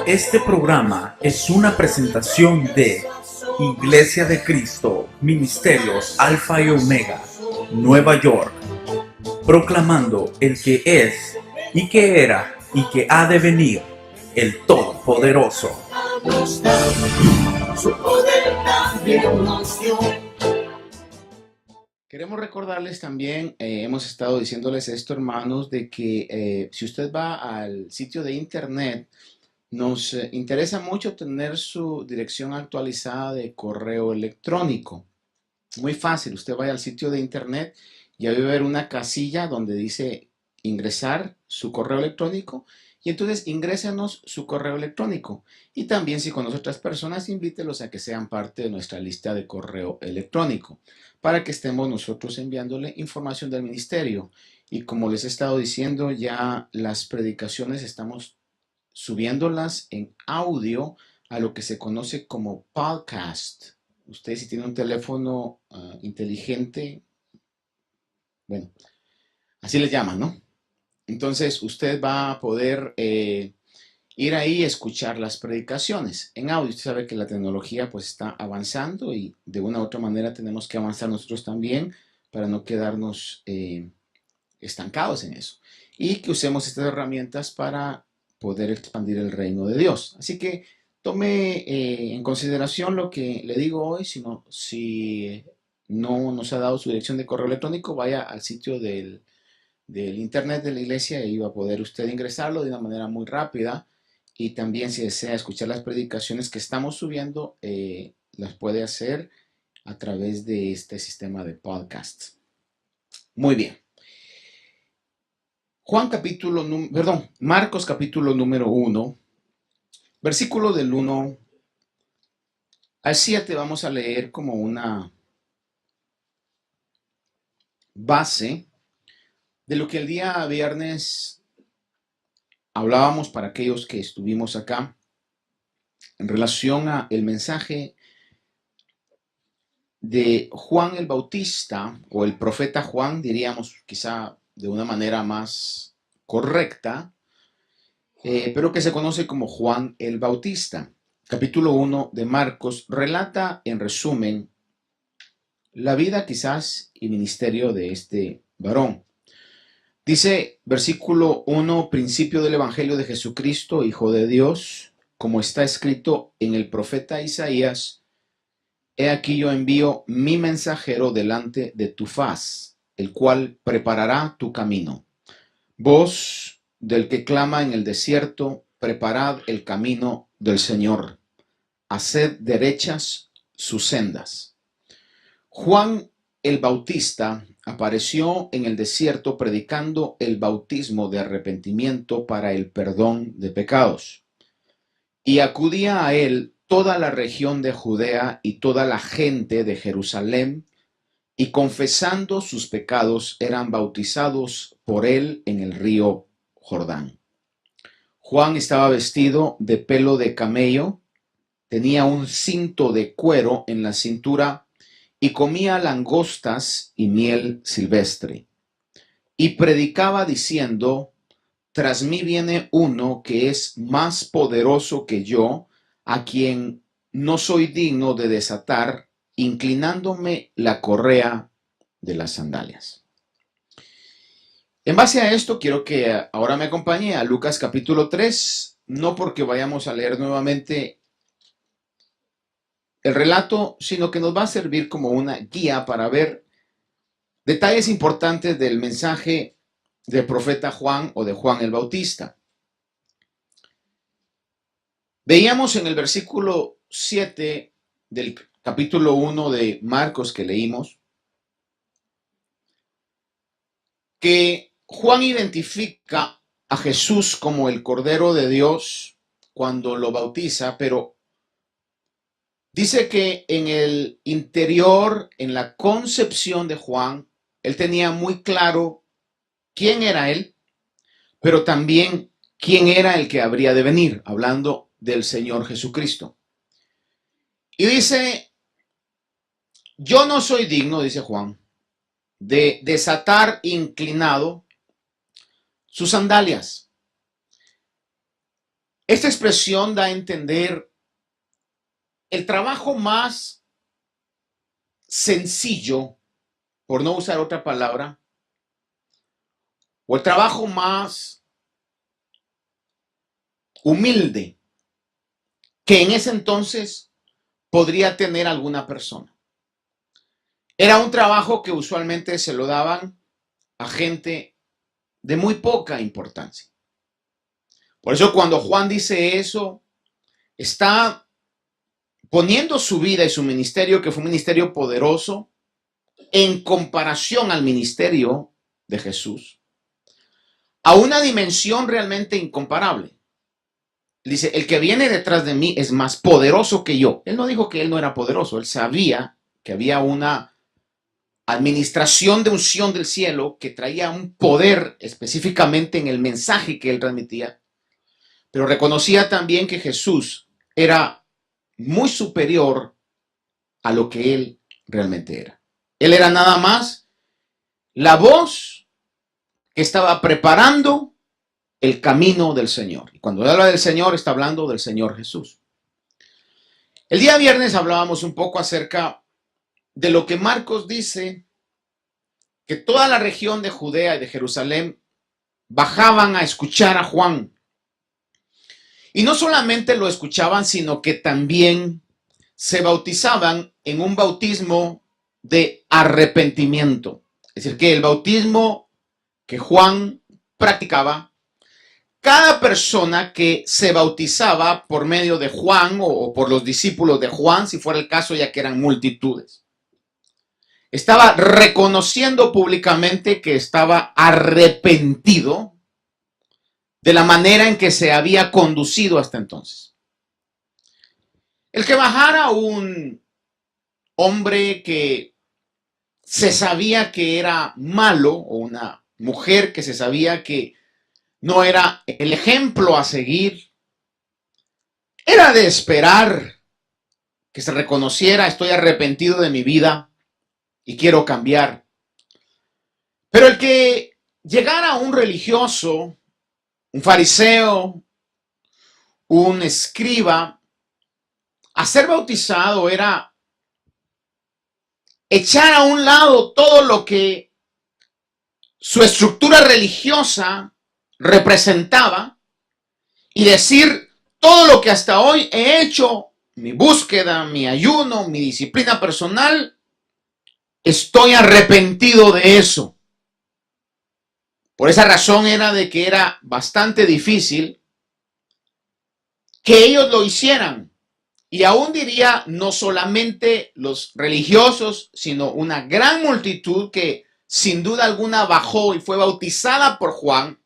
Este programa es una presentación de Iglesia de Cristo, Ministerios Alfa y Omega, Nueva York, proclamando el que es, y que era, y que ha de venir, el Todopoderoso. Su poder también nos dio. Queremos recordarles también, hemos estado diciéndoles esto, hermanos, de que si usted va al sitio de internet, nos interesa mucho tener su dirección actualizada de correo electrónico. Muy fácil, usted vaya al sitio de internet y ahí va a ver una casilla donde dice ingresar su correo electrónico y entonces ingrésenos su correo electrónico. Y también si conoce otras personas, invítelos a que sean parte de nuestra lista de correo electrónico para que estemos nosotros enviándole información del ministerio. Y como les he estado diciendo, ya las predicaciones estamos subiéndolas en audio a lo que se conoce como podcast. Usted si tiene un teléfono inteligente, bueno, así le llaman, ¿no? Entonces usted va a poder ir ahí y escuchar las predicaciones en audio. Usted sabe que la tecnología pues está avanzando y de una u otra manera tenemos que avanzar nosotros también para no quedarnos estancados en eso. Y que usemos estas herramientas para poder expandir el reino de Dios. Así que tome en consideración lo que le digo hoy. Si no nos ha dado su dirección de correo electrónico, vaya al sitio del internet de la iglesia y va a poder usted ingresarlo de una manera muy rápida. Y también si desea escuchar las predicaciones que estamos subiendo, las puede hacer a través de este sistema de podcast. Muy bien. Marcos capítulo número 1, versículo del 1 al 7 vamos a leer como una base de lo que el día viernes hablábamos para aquellos que estuvimos acá en relación a el mensaje de Juan el Bautista o el profeta Juan, diríamos quizá de una manera más correcta, pero que se conoce como Juan el Bautista. Capítulo 1 de Marcos relata en resumen la vida quizás y ministerio de este varón. Dice versículo 1, principio del Evangelio de Jesucristo, Hijo de Dios, como está escrito en el profeta Isaías: He aquí yo envío mi mensajero delante de tu faz, el cual preparará tu camino. Voz del que clama en el desierto, preparad el camino del Señor, haced derechas sus sendas. Juan el Bautista apareció en el desierto predicando el bautismo de arrepentimiento para el perdón de pecados. Y acudía a él toda la región de Judea y toda la gente de Jerusalén, y confesando sus pecados eran bautizados por él en el río Jordán. Juan estaba vestido de pelo de camello, tenía un cinto de cuero en la cintura y comía langostas y miel silvestre. Y predicaba diciendo: Tras mí viene uno que es más poderoso que yo, a quien no soy digno de desatar, inclinándome la correa de las sandalias. En base a esto, quiero que ahora me acompañe a Lucas capítulo 3, no porque vayamos a leer nuevamente el relato, sino que nos va a servir como una guía para ver detalles importantes del mensaje del profeta Juan o de Juan el Bautista. Veíamos en el versículo 7 del capítulo 1 de Marcos que leímos que Juan identifica a Jesús como el Cordero de Dios cuando lo bautiza, pero dice que en el interior, en la concepción de Juan, él tenía muy claro quién era él, pero también quién era el que habría de venir, hablando del Señor Jesucristo. Y dice: yo no soy digno, dice Juan, de desatar inclinado sus sandalias. Esta expresión da a entender el trabajo más sencillo, por no usar otra palabra, o el trabajo más humilde que en ese entonces podría tener alguna persona. Era un trabajo que usualmente se lo daban a gente de muy poca importancia. Por eso cuando Juan dice eso, está poniendo su vida y su ministerio, que fue un ministerio poderoso, en comparación al ministerio de Jesús, a una dimensión realmente incomparable. Dice, el que viene detrás de mí es más poderoso que yo. Él no dijo que él no era poderoso, él sabía que había una administración de unción del cielo que traía un poder específicamente en el mensaje que él transmitía, pero reconocía también que Jesús era muy superior a lo que él realmente era. Él era nada más la voz que estaba preparando el camino del Señor. Y cuando habla del Señor, está hablando del Señor Jesús. El día viernes hablábamos un poco acerca de lo que Marcos dice, que toda la región de Judea y de Jerusalén bajaban a escuchar a Juan. Y no solamente lo escuchaban, sino que también se bautizaban en un bautismo de arrepentimiento. Es decir, que el bautismo que Juan practicaba, cada persona que se bautizaba por medio de Juan o por los discípulos de Juan, si fuera el caso, ya que eran multitudes, estaba reconociendo públicamente que estaba arrepentido de la manera en que se había conducido hasta entonces. El que bajara un hombre que se sabía que era malo, o una mujer que se sabía que no era el ejemplo a seguir, era de esperar que se reconociera, estoy arrepentido de mi vida y quiero cambiar. Pero el que llegara un religioso, un fariseo, un escriba, a ser bautizado era echar a un lado todo lo que su estructura religiosa representaba y decir, todo lo que hasta hoy he hecho, mi búsqueda, mi ayuno, mi disciplina personal, estoy arrepentido de eso. Por esa razón era de que era bastante difícil que ellos lo hicieran. Y aún diría, no solamente los religiosos, sino una gran multitud que sin duda alguna bajó y fue bautizada por Juan,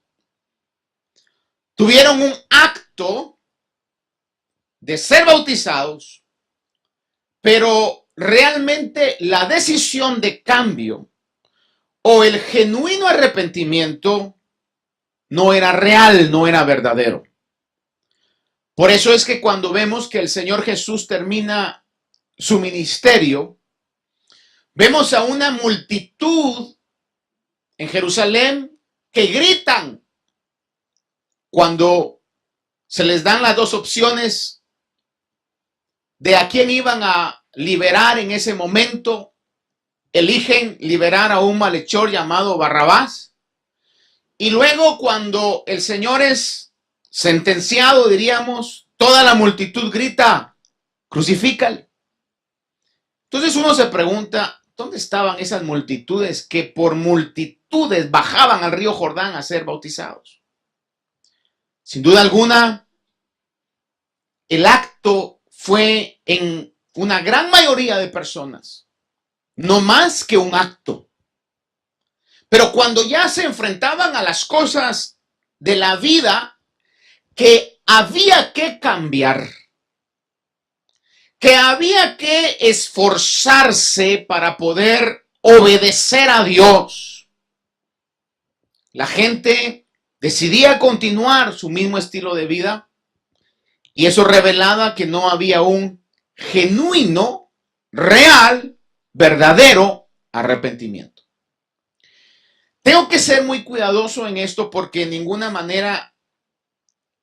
tuvieron un acto de ser bautizados, pero realmente la decisión de cambio o el genuino arrepentimiento no era real, no era verdadero. Por eso es que cuando vemos que el Señor Jesús termina su ministerio, vemos a una multitud en Jerusalén que gritan cuando se les dan las dos opciones de a quién iban a liberar en ese momento. Eligen liberar a un malhechor llamado Barrabás. Y luego cuando el Señor es sentenciado, diríamos, toda la multitud grita, crucifícale. Entonces uno se pregunta, ¿dónde estaban esas multitudes que por multitudes bajaban al río Jordán a ser bautizados? Sin duda alguna, el acto fue en una gran mayoría de personas, no más que un acto. Pero cuando ya se enfrentaban a las cosas de la vida que había que cambiar, que había que esforzarse para poder obedecer a Dios, la gente decidía continuar su mismo estilo de vida y eso revelaba que no había un genuino, real, verdadero arrepentimiento. Tengo que ser muy cuidadoso en esto porque de ninguna manera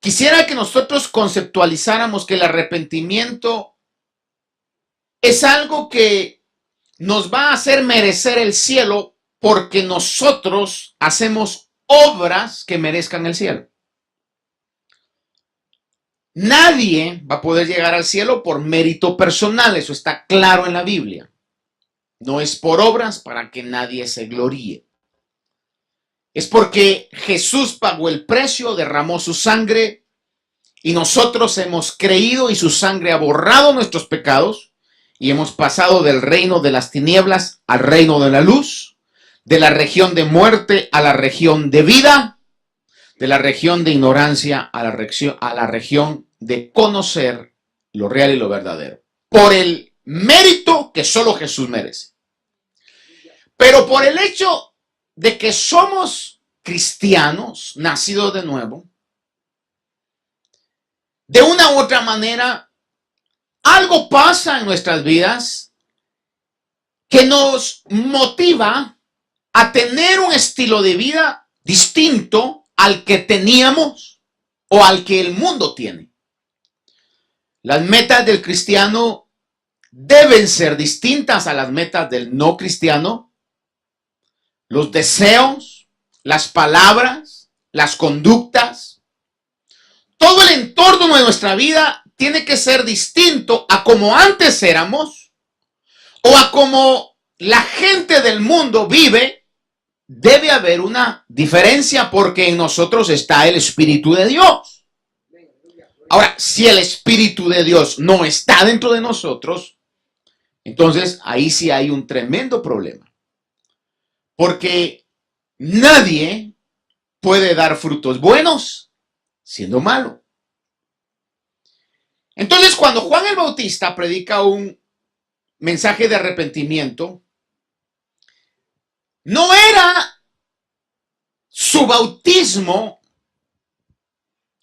quisiera que nosotros conceptualizáramos que el arrepentimiento es algo que nos va a hacer merecer el cielo porque nosotros hacemos obras que merezcan el cielo. Nadie va a poder llegar al cielo por mérito personal, eso está claro en la Biblia. No es por obras para que nadie se gloríe. Es porque Jesús pagó el precio, derramó su sangre y nosotros hemos creído y su sangre ha borrado nuestros pecados y hemos pasado del reino de las tinieblas al reino de la luz, de la región de muerte a la región de vida, de la región de ignorancia a la región de conocer lo real y lo verdadero. Por el mérito que solo Jesús merece. Pero por el hecho de que somos cristianos, nacidos de nuevo, de una u otra manera, algo pasa en nuestras vidas que nos motiva a tener un estilo de vida distinto al que teníamos o al que el mundo tiene. Las metas del cristiano deben ser distintas a las metas del no cristiano. Los deseos, las palabras, las conductas, todo el entorno de nuestra vida tiene que ser distinto a como antes éramos o a como la gente del mundo vive. Debe haber una diferencia porque en nosotros está el Espíritu de Dios. Ahora, si el Espíritu de Dios no está dentro de nosotros, entonces ahí sí hay un tremendo problema. Porque nadie puede dar frutos buenos siendo malo. Entonces, cuando Juan el Bautista predica un mensaje de arrepentimiento, no era su bautismo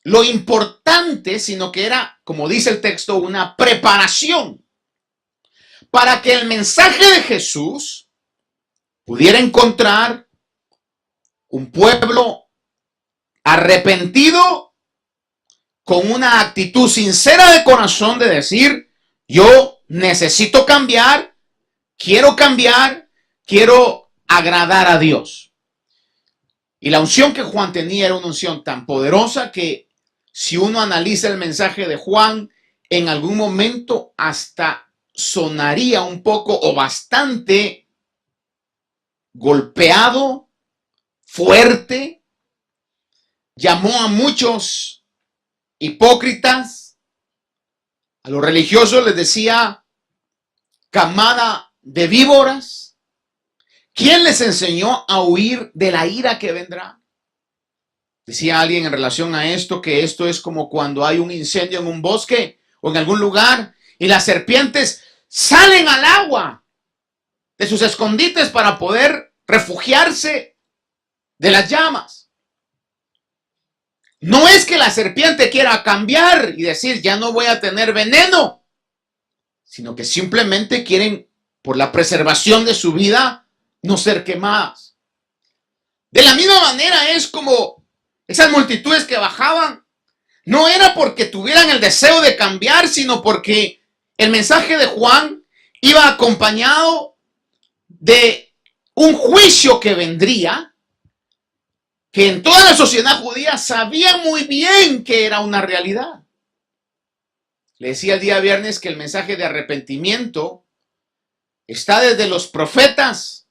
lo importante, sino que era, como dice el texto, una preparación para que el mensaje de Jesús pudiera encontrar un pueblo arrepentido con una actitud sincera de corazón de decir, yo necesito cambiar, quiero agradar a Dios. Y la unción que Juan tenía era una unción tan poderosa que si uno analiza el mensaje de Juan, en algún momento hasta sonaría un poco o bastante golpeado, fuerte, llamó a muchos hipócritas, a los religiosos les decía camada de víboras. ¿Quién les enseñó a huir de la ira que vendrá? Decía alguien en relación a esto que esto es como cuando hay un incendio en un bosque o en algún lugar y las serpientes salen al agua de sus escondites para poder refugiarse de las llamas. No es que la serpiente quiera cambiar y decir ya no voy a tener veneno, sino que simplemente quieren, por la preservación de su vida, no ser quemadas. De la misma manera es como esas multitudes que bajaban, no era porque tuvieran el deseo de cambiar, sino porque el mensaje de Juan iba acompañado de un juicio que vendría, que en toda la sociedad judía sabía muy bien que era una realidad. Le decía el día viernes que el mensaje de arrepentimiento está desde los profetas.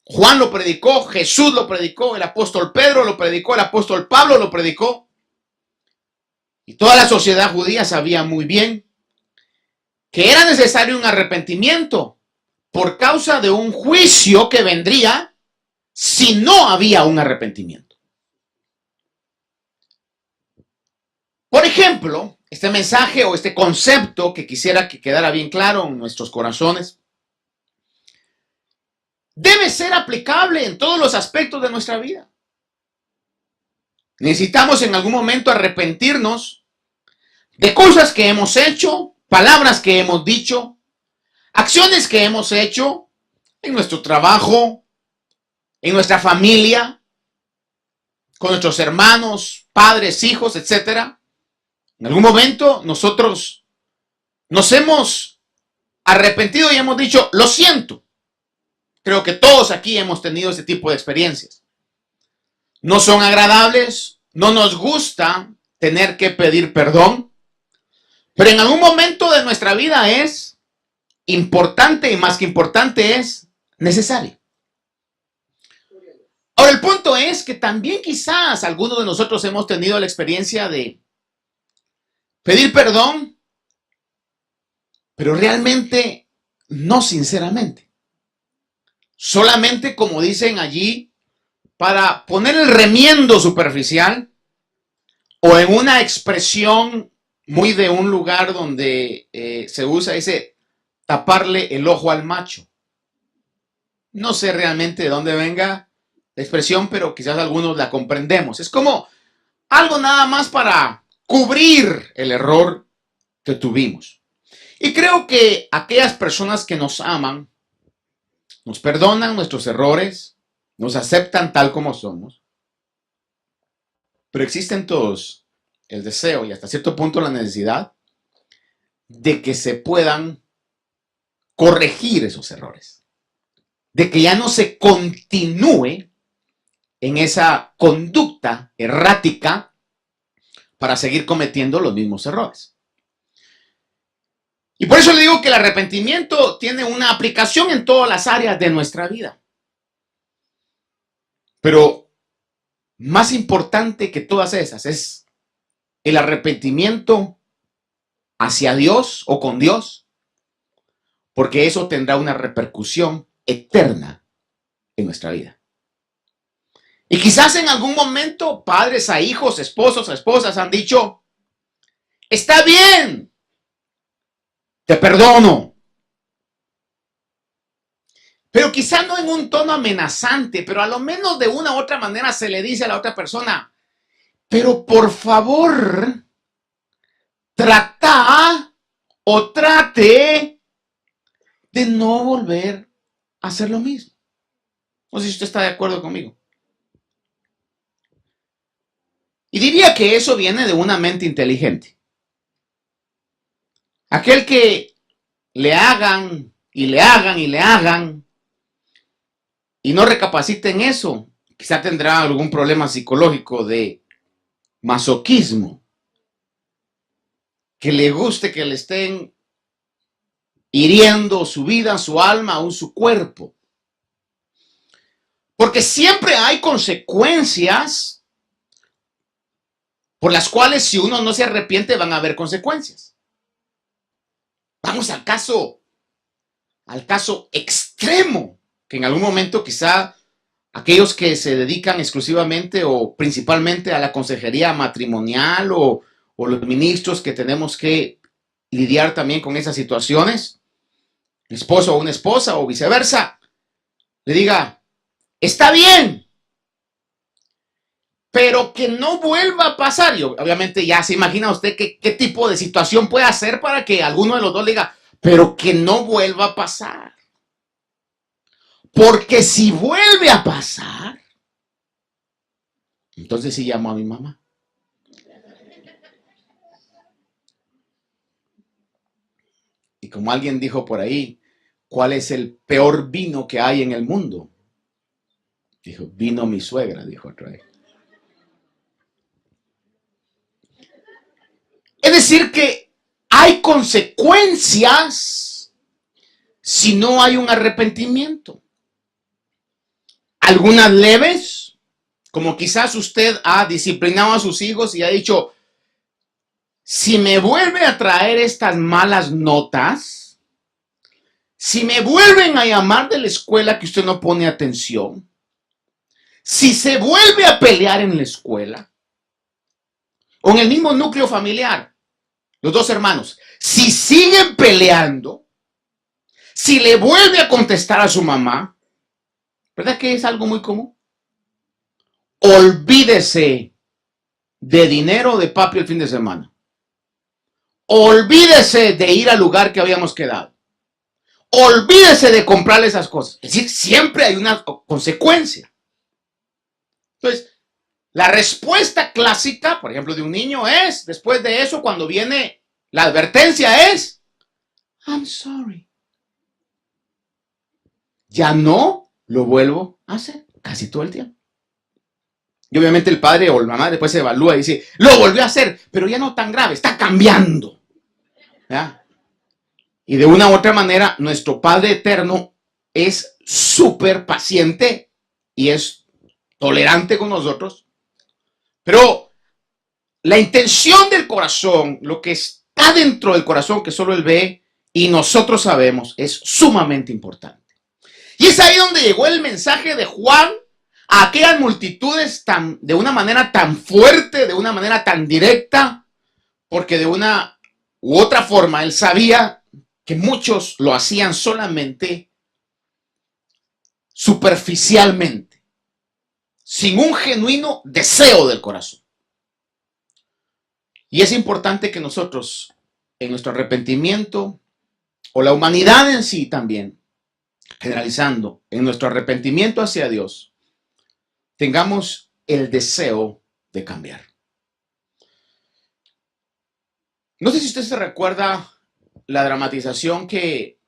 Juan lo predicó, Jesús lo predicó, el apóstol Pedro lo predicó, el apóstol Pablo lo predicó. Y toda la sociedad judía sabía muy bien que era necesario un arrepentimiento por causa de un juicio que vendría si no había un arrepentimiento. Por ejemplo, este mensaje o este concepto que quisiera que quedara bien claro en nuestros corazones, debe ser aplicable en todos los aspectos de nuestra vida. Necesitamos en algún momento arrepentirnos de cosas que hemos hecho, palabras que hemos dicho, acciones que hemos hecho en nuestro trabajo, en nuestra familia, con nuestros hermanos, padres, hijos, etc. En algún momento nosotros nos hemos arrepentido y hemos dicho, lo siento. Creo que todos aquí hemos tenido ese tipo de experiencias. No son agradables, no nos gusta tener que pedir perdón, pero en algún momento de nuestra vida es importante y más que importante es necesario. Ahora el punto es que también quizás algunos de nosotros hemos tenido la experiencia de pedir perdón, pero realmente no sinceramente. Solamente como dicen allí, para poner el remiendo superficial o en una expresión muy de un lugar donde se usa ese taparle el ojo al macho. No sé realmente de dónde venga la expresión, pero quizás algunos la comprendemos. Es como algo nada más para cubrir el error que tuvimos. Y creo que aquellas personas que nos aman, nos perdonan nuestros errores, nos aceptan tal como somos, pero existen todos el deseo y hasta cierto punto la necesidad de que se puedan corregir esos errores, de que ya no se continúe en esa conducta errática para seguir cometiendo los mismos errores. Y por eso le digo que el arrepentimiento tiene una aplicación en todas las áreas de nuestra vida. Pero más importante que todas esas es el arrepentimiento hacia Dios o con Dios, porque eso tendrá una repercusión eterna en nuestra vida. Y quizás en algún momento padres a hijos, esposos a esposas han dicho, está bien, te perdono. Pero quizá no en un tono amenazante, pero a lo menos de una u otra manera se le dice a la otra persona, pero por favor, trata o trate de no volver a hacer lo mismo. No sé si usted está de acuerdo conmigo. Y diría que eso viene de una mente inteligente. Aquel que le hagan y le hagan y le hagan y no recapacite en eso, quizá tendrá algún problema psicológico de masoquismo, que le guste que le estén hiriendo su vida, su alma o su cuerpo. Porque siempre hay consecuencias por las cuales si uno no se arrepiente van a haber consecuencias. Vamos al caso extremo, que en algún momento quizá aquellos que se dedican exclusivamente o principalmente a la consejería matrimonial o los ministros que tenemos que lidiar también con esas situaciones, un esposo o una esposa o viceversa, le diga, está bien, pero que no vuelva a pasar. Y obviamente ya se imagina usted qué tipo de situación puede hacer para que alguno de los dos le diga, pero que no vuelva a pasar. Porque si vuelve a pasar, entonces sí llamo a mi mamá. Y como alguien dijo por ahí, ¿cuál es el peor vino que hay en el mundo? Dijo, vino mi suegra, dijo otra vez. Es decir que hay consecuencias si no hay un arrepentimiento. Algunas leves, como quizás usted ha disciplinado a sus hijos y ha dicho, si me vuelve a traer estas malas notas, si me vuelven a llamar de la escuela que usted no pone atención, si se vuelve a pelear en la escuela, o en el mismo núcleo familiar, los dos hermanos, si siguen peleando, si le vuelve a contestar a su mamá, ¿verdad que es algo muy común? Olvídese de dinero de papi el fin de semana. Olvídese de ir al lugar que habíamos quedado. Olvídese de comprarle esas cosas. Es decir, siempre hay una consecuencia. Entonces, La respuesta clásica, por ejemplo, de un niño es, después de eso, cuando viene la advertencia es, I'm sorry. Ya no lo vuelvo a hacer casi todo el tiempo. Y obviamente el padre o la mamá después se evalúa y dice, lo volvió a hacer, pero ya no tan grave, está cambiando. ¿Ya? Y de una u otra manera, nuestro Padre Eterno es súper paciente y es tolerante con nosotros. Pero la intención del corazón, lo que está dentro del corazón que solo Él ve y nosotros sabemos, es sumamente importante. Y es ahí donde llegó el mensaje de Juan a aquellas multitudes de una manera tan fuerte, de una manera tan directa, porque de una u otra forma Él sabía que muchos lo hacían solamente superficialmente, sin un genuino deseo del corazón. Y es importante que nosotros, en nuestro arrepentimiento, o la humanidad en sí también, generalizando, en nuestro arrepentimiento hacia Dios, tengamos el deseo de cambiar. No sé si usted se recuerda la dramatización que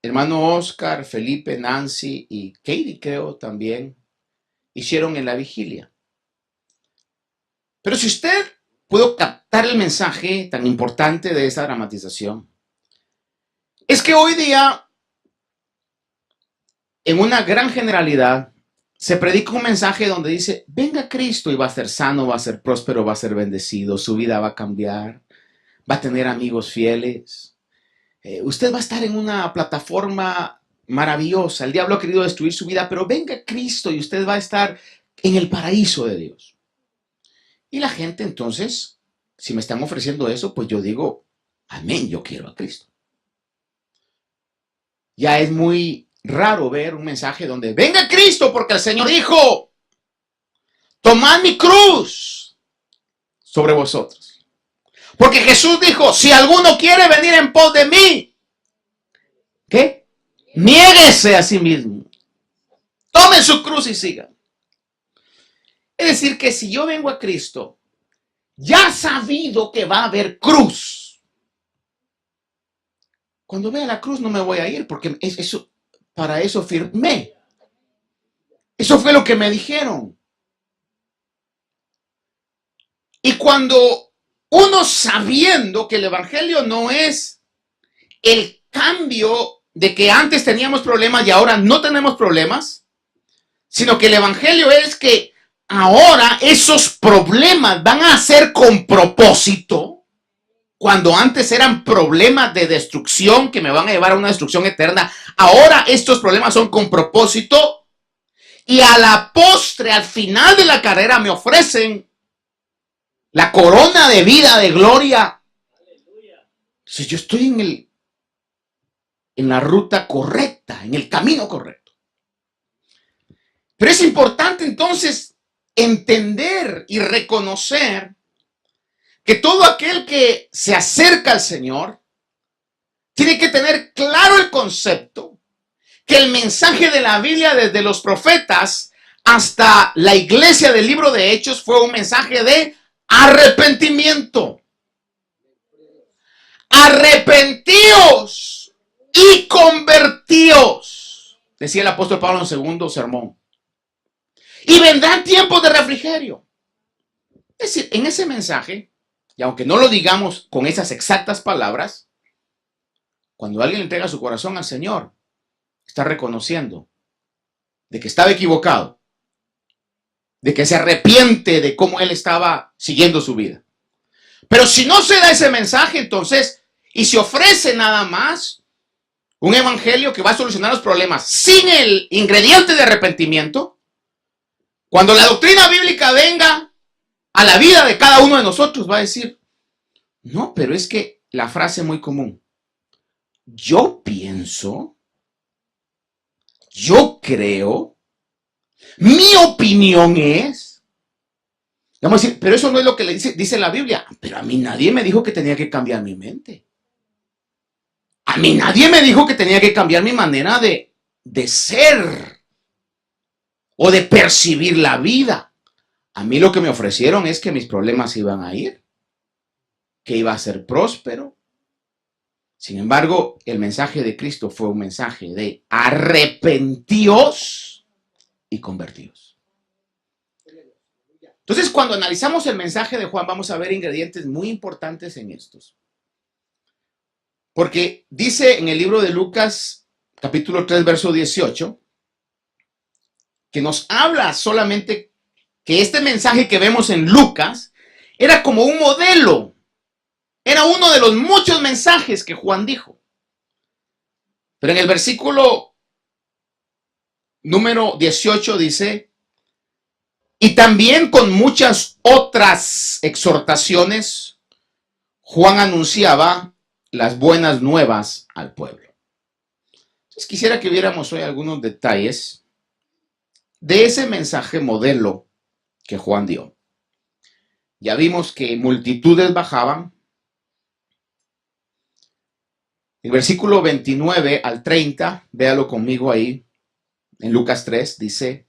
hermano Oscar, Felipe, Nancy y Katie, creo, también hicieron en la vigilia. Pero si usted pudo captar el mensaje tan importante de esta dramatización, es que hoy día, en una gran generalidad, se predica un mensaje donde dice, venga Cristo y va a ser sano, va a ser próspero, va a ser bendecido, su vida va a cambiar, va a tener amigos fieles. Usted va a estar en una plataforma maravillosa. El diablo ha querido destruir su vida, pero venga Cristo y usted va a estar en el paraíso de Dios. Y la gente entonces, si me están ofreciendo eso, pues yo digo, amén, yo quiero a Cristo. Ya es muy raro ver un mensaje donde venga Cristo porque el Señor dijo, tomad mi cruz sobre vosotros. Porque Jesús dijo, si alguno quiere venir en pos de mí, ¿qué? Niéguese a sí mismo. Tome su cruz y siga. Es decir, que si yo vengo a Cristo, ya sabido que va a haber cruz. Cuando vea la cruz no me voy a ir porque eso, para eso firmé. Eso fue lo que me dijeron. Y cuando uno sabiendo que el evangelio no es el cambio de que antes teníamos problemas y ahora no tenemos problemas, sino que el evangelio es que ahora esos problemas van a ser con propósito, cuando antes eran problemas de destrucción que me van a llevar a una destrucción eterna. Ahora estos problemas son con propósito y a la postre, al final de la carrera, me ofrecen la corona de vida, de gloria. Si yo estoy en la ruta correcta, en el camino correcto. Pero es importante entonces entender y reconocer que todo aquel que se acerca al Señor tiene que tener claro el concepto que el mensaje de la Biblia desde los profetas hasta la iglesia del libro de Hechos fue un mensaje de arrepentimiento. Arrepentíos y convertíos, decía el apóstol Pablo en el segundo sermón. Y vendrán tiempos de refrigerio. Es decir, en ese mensaje, y aunque no lo digamos con esas exactas palabras, cuando alguien le entrega su corazón al Señor, está reconociendo de que estaba equivocado, de que se arrepiente de cómo él estaba siguiendo su vida. Pero si no se da ese mensaje, entonces, y se ofrece nada más un evangelio que va a solucionar los problemas sin el ingrediente de arrepentimiento, cuando la doctrina bíblica venga a la vida de cada uno de nosotros, va a decir, no, pero es que la frase muy común, yo pienso, yo creo, mi opinión es, vamos a decir, pero eso no es lo que le dice la Biblia. Pero a mí nadie me dijo que tenía que cambiar mi mente. A mí nadie me dijo que tenía que cambiar mi manera de ser. o de percibir la vida. A mí lo que me ofrecieron es que mis problemas iban a ir, que iba a ser próspero. Sin embargo, el mensaje de Cristo fue un mensaje de arrepentíos y convertíos. Entonces, cuando analizamos el mensaje de Juan, vamos a ver ingredientes muy importantes en estos. Porque dice en el libro de Lucas, capítulo 3, verso 18, que nos habla solamente que este mensaje que vemos en Lucas era como un modelo. Era uno de los muchos mensajes que Juan dijo. Pero en el versículo número 18 dice, y también con muchas otras exhortaciones, Juan anunciaba las buenas nuevas al pueblo. Entonces quisiera que viéramos hoy algunos detalles de ese mensaje modelo que Juan dio. Ya vimos que multitudes bajaban. El versículo 29 al 30, véalo conmigo ahí, en Lucas 3, dice,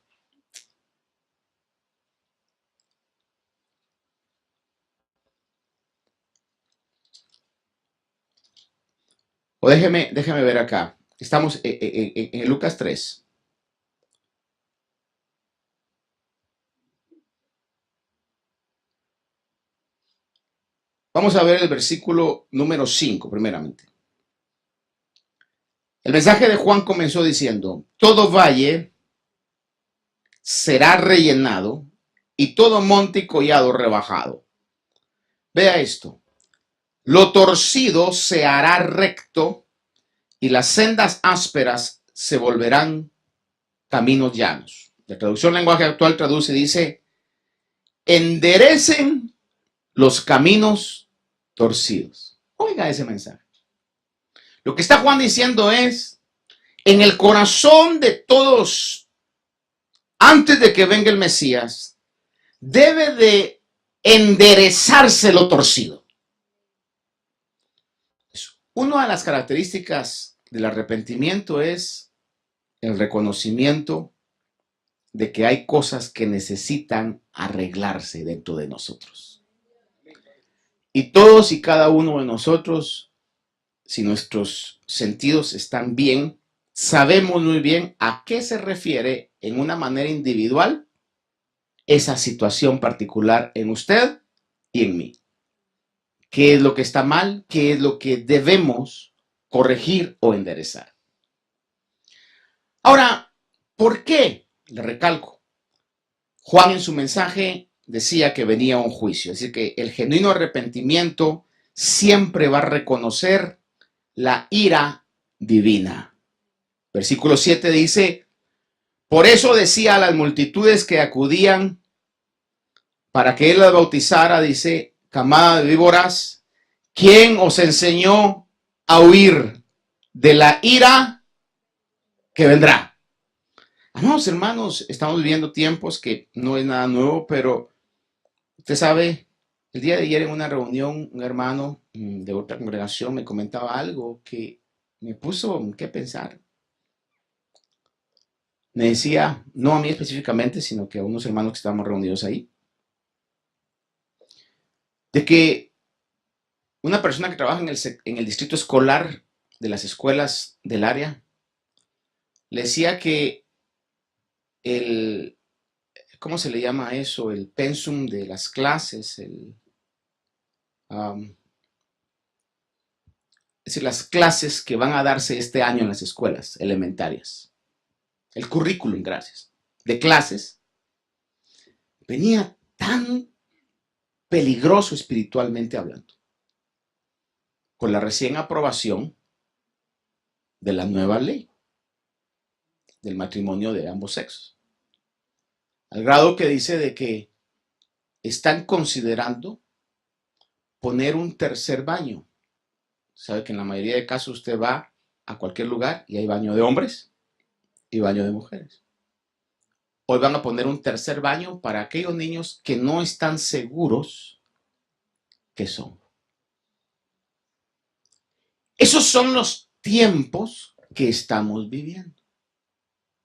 o déjeme ver acá, estamos en Lucas 3. Vamos a ver el versículo número 5 primeramente. El mensaje de Juan comenzó diciendo, todo valle será rellenado y todo monte y collado rebajado. Vea esto. Lo torcido se hará recto y las sendas ásperas se volverán caminos llanos. La traducción lenguaje actual traduce y dice, enderecen los caminos torcidos. Oiga ese mensaje. Lo que está Juan diciendo es, en el corazón de todos, antes de que venga el Mesías, debe de enderezarse lo torcido. Una de las características del arrepentimiento es el reconocimiento de que hay cosas que necesitan arreglarse dentro de nosotros. Y todos y cada uno de nosotros, si nuestros sentidos están bien, sabemos muy bien a qué se refiere en una manera individual esa situación particular en usted y en mí. ¿Qué es lo que está mal? ¿Qué es lo que debemos corregir o enderezar? Ahora, ¿por qué? Le recalco. Juan en su mensaje decía que venía un juicio. Es decir, que el genuino arrepentimiento siempre va a reconocer la ira divina. Versículo 7 dice, por eso decía a las multitudes que acudían para que él las bautizara, dice, camada de víboras, ¿quién os enseñó a huir de la ira que vendrá? Amados hermanos, estamos viviendo tiempos que no es nada nuevo, pero usted sabe, el día de ayer en una reunión, un hermano de otra congregación me comentaba algo que me puso en qué pensar. Me decía, no a mí específicamente, sino que a unos hermanos que estábamos reunidos ahí, de que una persona que trabaja en el distrito escolar de las escuelas del área, le decía que ¿cómo se le llama eso? El pensum de las clases, es decir, las clases que van a darse este año en las escuelas elementarias. El currículum, gracias, de clases, venía tan peligroso espiritualmente hablando, con la recién aprobación de la nueva ley del matrimonio de ambos sexos. Al grado que dice de que están considerando poner un tercer baño. Sabe que en la mayoría de casos usted va a cualquier lugar y hay baño de hombres y baño de mujeres. Hoy van a poner un tercer baño para aquellos niños que no están seguros que son. Esos son los tiempos que estamos viviendo,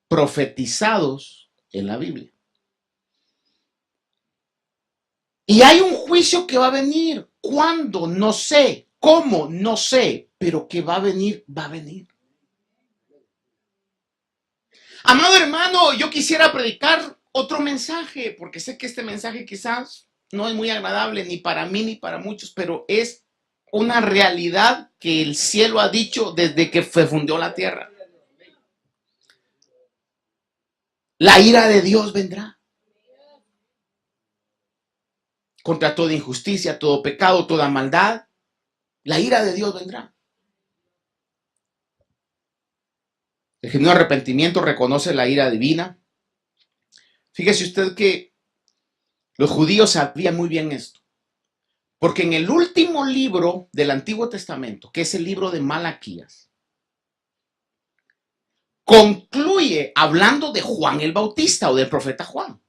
profetizados en la Biblia. Y hay un juicio que va a venir. ¿Cuándo? No sé. ¿Cómo? No sé. Pero que va a venir, va a venir. Amado hermano, yo quisiera predicar otro mensaje, porque sé que este mensaje quizás no es muy agradable ni para mí ni para muchos, pero es una realidad que el cielo ha dicho desde que se fundó la tierra. La ira de Dios vendrá contra toda injusticia, todo pecado, toda maldad. La ira de Dios vendrá. El genuino arrepentimiento reconoce la ira divina. Fíjese usted que los judíos sabían muy bien esto. Porque en el último libro del Antiguo Testamento, que es el libro de Malaquías, concluye hablando de Juan el Bautista o del profeta Juan.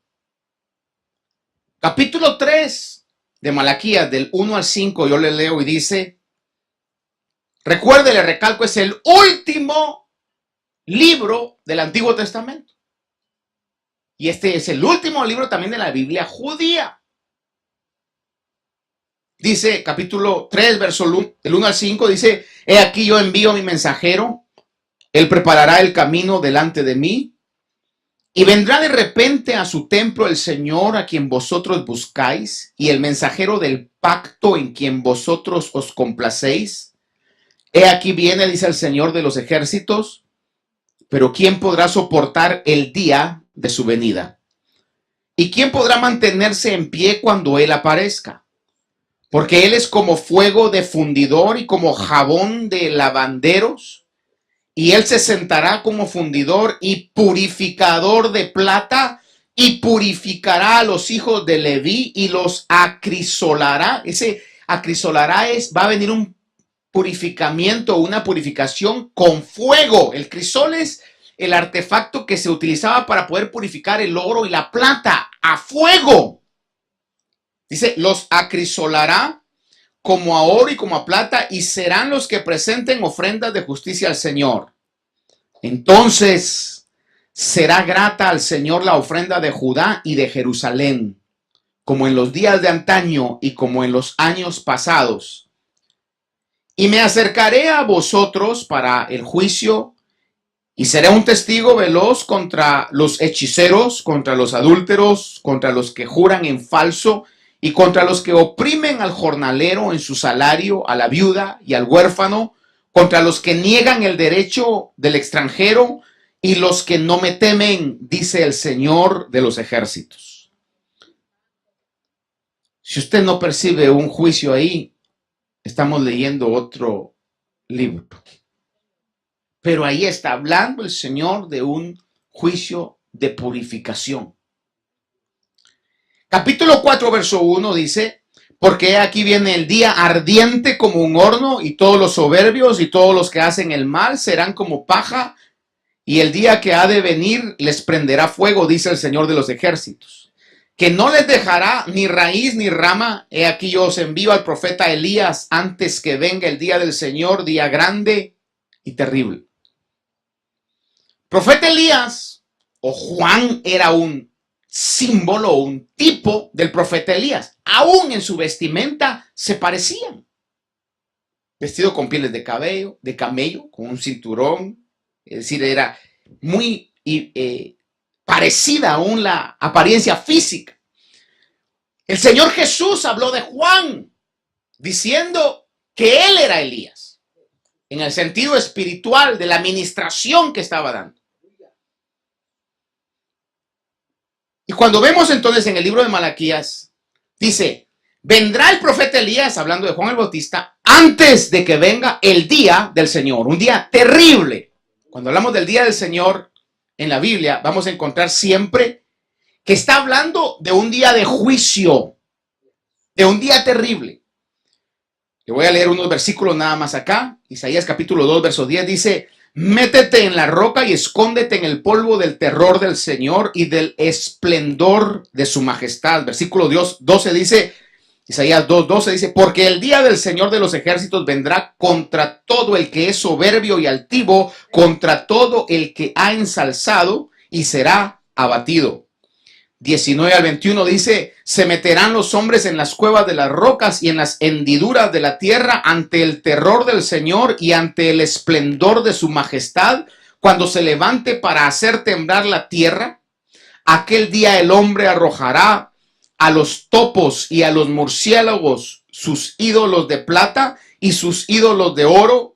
Capítulo 3 de Malaquías, del 1 al 5, yo le leo y dice, recuerde, le recalco, es el último libro del Antiguo Testamento. Y este es el último libro también de la Biblia judía. Dice, capítulo 3, verso del 1 al 5, dice, he aquí yo envío a mi mensajero, él preparará el camino delante de mí, y vendrá de repente a su templo el Señor a quien vosotros buscáis, y el mensajero del pacto en quien vosotros os complacéis. He aquí viene, dice el Señor de los ejércitos, pero ¿quién podrá soportar el día de su venida? ¿Y quién podrá mantenerse en pie cuando Él aparezca? Porque Él es como fuego de fundidor y como jabón de lavanderos, y Él se sentará como fundidor y purificador de plata, y purificará a los hijos de Leví y los acrisolará. Ese acrisolará va a venir un purificamiento, una purificación con fuego. El crisol es el artefacto que se utilizaba para poder purificar el oro y la plata a fuego. Dice, los acrisolará como a oro y como a plata, y serán los que presenten ofrendas de justicia al Señor. Entonces será grata al Señor la ofrenda de Judá y de Jerusalén, como en los días de antaño y como en los años pasados. Y me acercaré a vosotros para el juicio, y seré un testigo veloz contra los hechiceros, contra los adúlteros, contra los que juran en falso, y contra los que oprimen al jornalero en su salario, a la viuda y al huérfano, contra los que niegan el derecho del extranjero y los que no me temen, dice el Señor de los ejércitos. Si usted no percibe un juicio ahí, estamos leyendo otro libro. Pero ahí está hablando el Señor de un juicio de purificación. Capítulo 4, verso 1 dice, porque aquí viene el día ardiente como un horno, y todos los soberbios y todos los que hacen el mal serán como paja, y el día que ha de venir les prenderá fuego, dice el Señor de los ejércitos, que no les dejará ni raíz ni rama. He aquí yo os envío al profeta Elías antes que venga el día del Señor, día grande y terrible. Profeta Elías o Juan era un símbolo, un tipo del profeta Elías. Aún en su vestimenta se parecían. Vestido con pieles de camello, con un cinturón. Es decir, era muy parecida aún la apariencia física. El Señor Jesús habló de Juan, diciendo que él era Elías, en el sentido espiritual de la ministración que estaba dando. Y cuando vemos entonces en el libro de Malaquías, dice, vendrá el profeta Elías, hablando de Juan el Bautista, antes de que venga el día del Señor, un día terrible. Cuando hablamos del día del Señor en la Biblia, vamos a encontrar siempre que está hablando de un día de juicio, de un día terrible. Le voy a leer unos versículos nada más acá. Isaías capítulo 2, verso 10 dice, métete en la roca y escóndete en el polvo del terror del Señor y del esplendor de su majestad. Versículo 12 dice, Isaías 2:12 dice, porque el día del Señor de los ejércitos vendrá contra todo el que es soberbio y altivo, contra todo el que ha ensalzado, y será abatido. 19 al 21 dice: se meterán los hombres en las cuevas de las rocas y en las hendiduras de la tierra ante el terror del Señor y ante el esplendor de su majestad, cuando se levante para hacer temblar la tierra. Aquel día el hombre arrojará a los topos y a los murciélagos sus ídolos de plata y sus ídolos de oro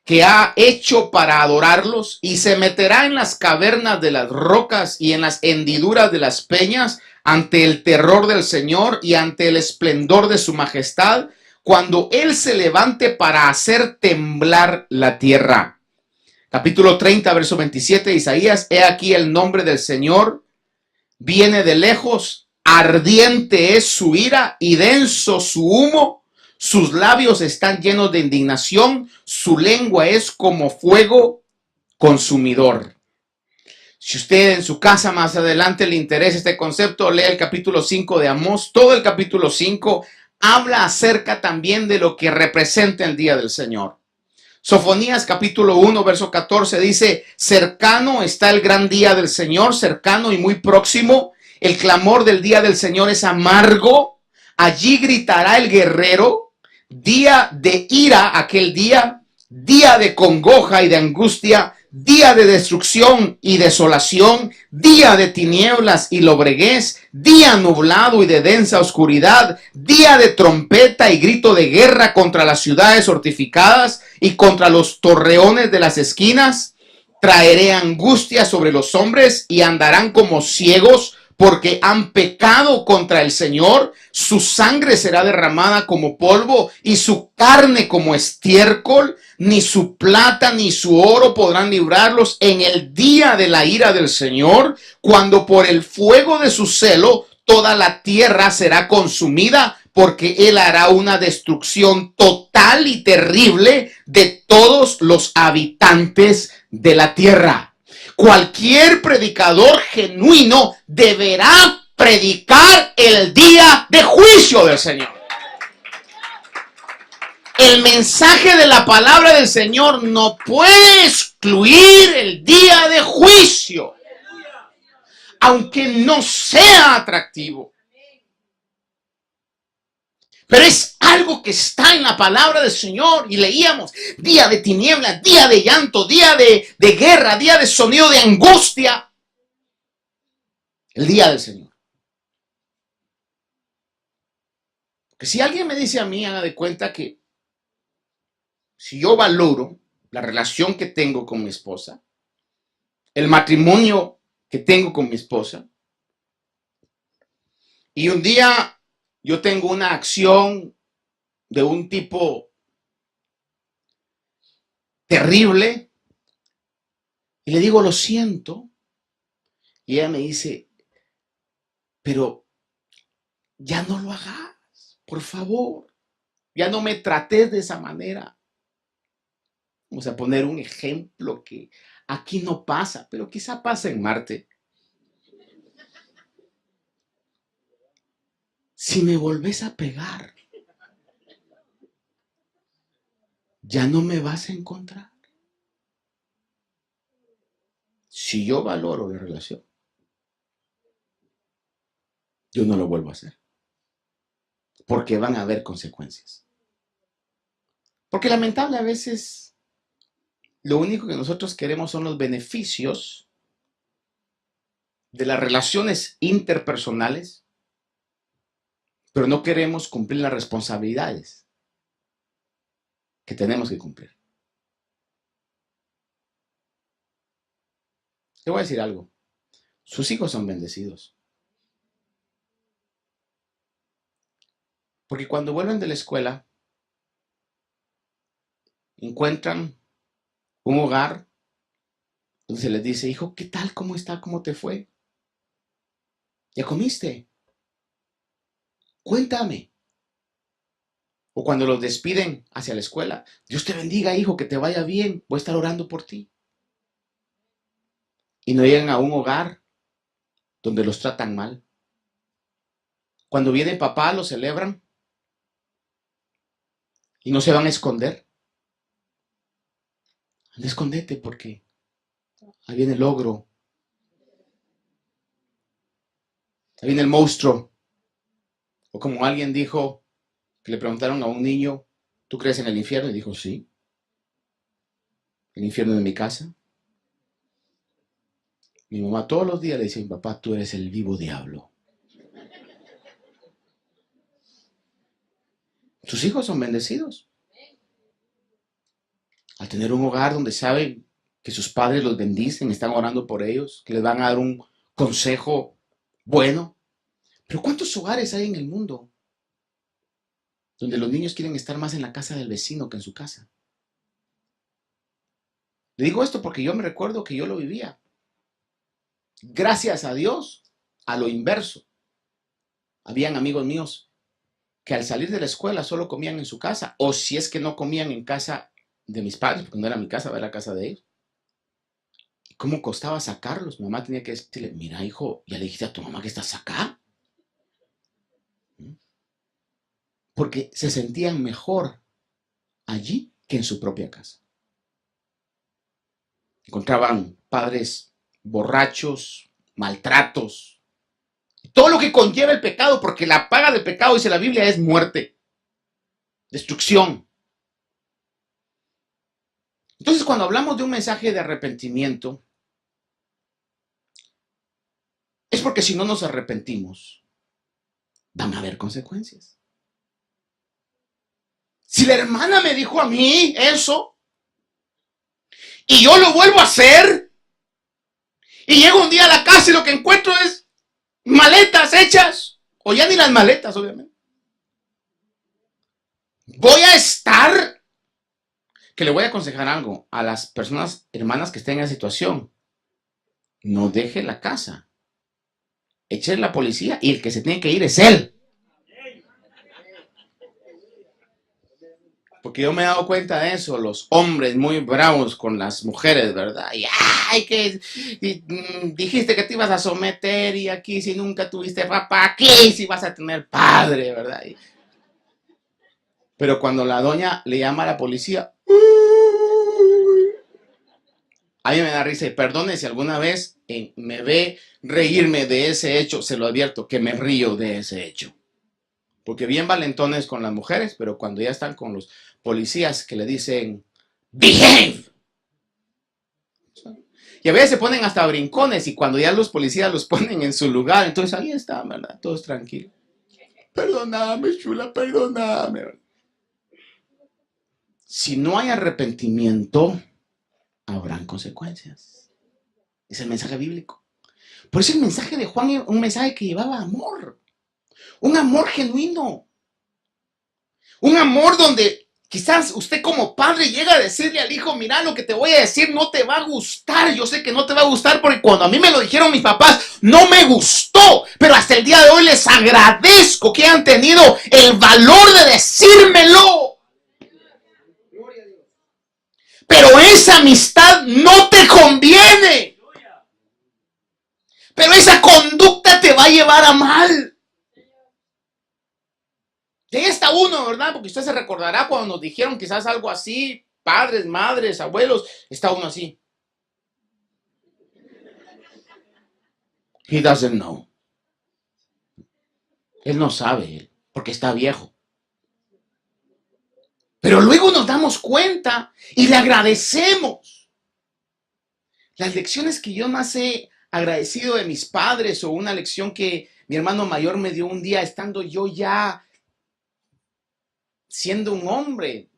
que ha hecho para adorarlos, y se meterá en las cavernas de las rocas y en las hendiduras de las peñas ante el terror del Señor y ante el esplendor de su majestad, cuando Él se levante para hacer temblar la tierra. Capítulo 30, verso 27 de Isaías: he aquí el nombre del Señor viene de lejos, ardiente es su ira y denso su humo. Sus labios están llenos de indignación, su lengua es como fuego consumidor. Si usted en su casa más adelante le interesa este concepto, lea el capítulo 5 de Amós. Todo el capítulo 5 habla acerca también de lo que representa el día del Señor. Sofonías capítulo 1, verso 14 dice: cercano está el gran día del Señor, cercano y muy próximo. El clamor del día del Señor es amargo. Allí gritará el guerrero. Día de ira aquel día, día de congoja y de angustia, día de destrucción y desolación, día de tinieblas y lobreguez, día nublado y de densa oscuridad, día de trompeta y grito de guerra contra las ciudades fortificadas y contra los torreones de las esquinas. Traeré angustia sobre los hombres y andarán como ciegos, porque han pecado contra el Señor. Su sangre será derramada como polvo y su carne como estiércol. Ni su plata ni su oro podrán librarlos en el día de la ira del Señor, cuando por el fuego de su celo toda la tierra será consumida, porque Él hará una destrucción total y terrible de todos los habitantes de la tierra. Cualquier predicador genuino deberá predicar el día de juicio del Señor. El mensaje de la palabra del Señor no puede excluir el día de juicio, aunque no sea atractivo. Pero es algo que está en la palabra del Señor. Y leíamos: día de tinieblas, día de llanto, día de guerra, día de sonido de angustia. El día del Señor. Que si alguien me dice a mí, haga de cuenta que si yo valoro la relación que tengo con mi esposa, el matrimonio que tengo con mi esposa, y un día yo tengo una acción de un tipo terrible, y le digo: lo siento, y ella me dice: pero ya no lo hagas, por favor, ya no me trates de esa manera. Vamos a poner un ejemplo que aquí no pasa, pero quizá pasa en Marte. Si me volvés a pegar, ya no me vas a encontrar. Si yo valoro la relación, yo no lo vuelvo a hacer. Porque van a haber consecuencias. Porque lamentable a veces lo único que nosotros queremos son los beneficios de las relaciones interpersonales, pero no queremos cumplir las responsabilidades que tenemos que cumplir. Te voy a decir algo: sus hijos son bendecidos. Porque cuando vuelven de la escuela, encuentran un hogar donde se les dice: hijo, ¿qué tal? ¿Cómo está? ¿Cómo te fue? ¿Ya comiste? Cuéntame. O cuando los despiden hacia la escuela: Dios te bendiga, hijo, que te vaya bien, voy a estar orando por ti. Y no llegan a un hogar donde los tratan mal. Cuando viene papá, lo celebran y no se van a esconder. Anda, escondete porque ahí viene el ogro. Ahí viene el monstruo. O como alguien dijo, que le preguntaron a un niño, ¿tú crees en el infierno? Y dijo, sí. ¿El infierno de mi casa? Mi mamá todos los días le dice, papá, tú eres el vivo diablo. Sus hijos son bendecidos. Al tener un hogar donde saben que sus padres los bendicen, están orando por ellos, que les van a dar un consejo bueno. Pero ¿cuántos hogares hay en el mundo donde los niños quieren estar más en la casa del vecino que en su casa? Le digo esto porque yo me recuerdo que yo lo vivía. Gracias a Dios, a lo inverso. Habían amigos míos que al salir de la escuela solo comían en su casa, o si es que no comían en casa de mis padres, porque no era mi casa, era la casa de ellos. ¿Y cómo costaba sacarlos? Mi mamá tenía que decirle, mira hijo, ¿ya le dijiste a tu mamá que estás acá? Porque se sentían mejor allí que en su propia casa. Encontraban padres borrachos, maltratos, todo lo que conlleva el pecado, porque la paga del pecado, dice la Biblia, es muerte, destrucción. Entonces, cuando hablamos de un mensaje de arrepentimiento, es porque si no nos arrepentimos, van a haber consecuencias. Si la hermana me dijo a mí eso, y yo lo vuelvo a hacer, y llego un día a la casa y lo que encuentro es maletas hechas, o ya ni las maletas, obviamente. Voy a estar, que le voy a aconsejar algo a las personas, hermanas que estén en esa situación. No deje la casa. Eche la policía y el que se tiene que ir es él. Porque yo me he dado cuenta de eso, los hombres muy bravos con las mujeres, ¿verdad? Y ay, que dijiste que te ibas a someter y aquí si nunca tuviste papá, aquí si vas a tener padre, ¿verdad? Pero cuando la doña le llama a la policía, a mí me da risa y perdone si alguna vez me ve reírme de ese hecho, se lo advierto, que me río de ese hecho. Porque bien valentones con las mujeres, pero cuando ya están con los policías que le dicen, behave. Y a veces se ponen hasta brincones y cuando ya los policías los ponen en su lugar, entonces ahí está, ¿verdad? Todos tranquilos. Perdóname, chula, perdóname. Si no hay arrepentimiento, habrán consecuencias. Es el mensaje bíblico. Por eso el mensaje de Juan es un mensaje que llevaba amor. Un amor genuino. Un amor donde quizás usted como padre llega a decirle al hijo, mira, lo que te voy a decir no te va a gustar. Yo sé que no te va a gustar porque cuando a mí me lo dijeron mis papás, no me gustó. Pero hasta el día de hoy les agradezco que hayan tenido el valor de decírmelo. Pero esa amistad no te conviene. Pero esa conducta te va a llevar a mal. Y ahí está uno, ¿verdad? Porque usted se recordará cuando nos dijeron quizás algo así, padres, madres, abuelos, está uno así. He doesn't know. Él no sabe, porque está viejo. Pero luego nos damos cuenta y le agradecemos. Las lecciones que yo más he agradecido de mis padres o una lección que mi hermano mayor me dio un día estando yo ya siendo un hombre,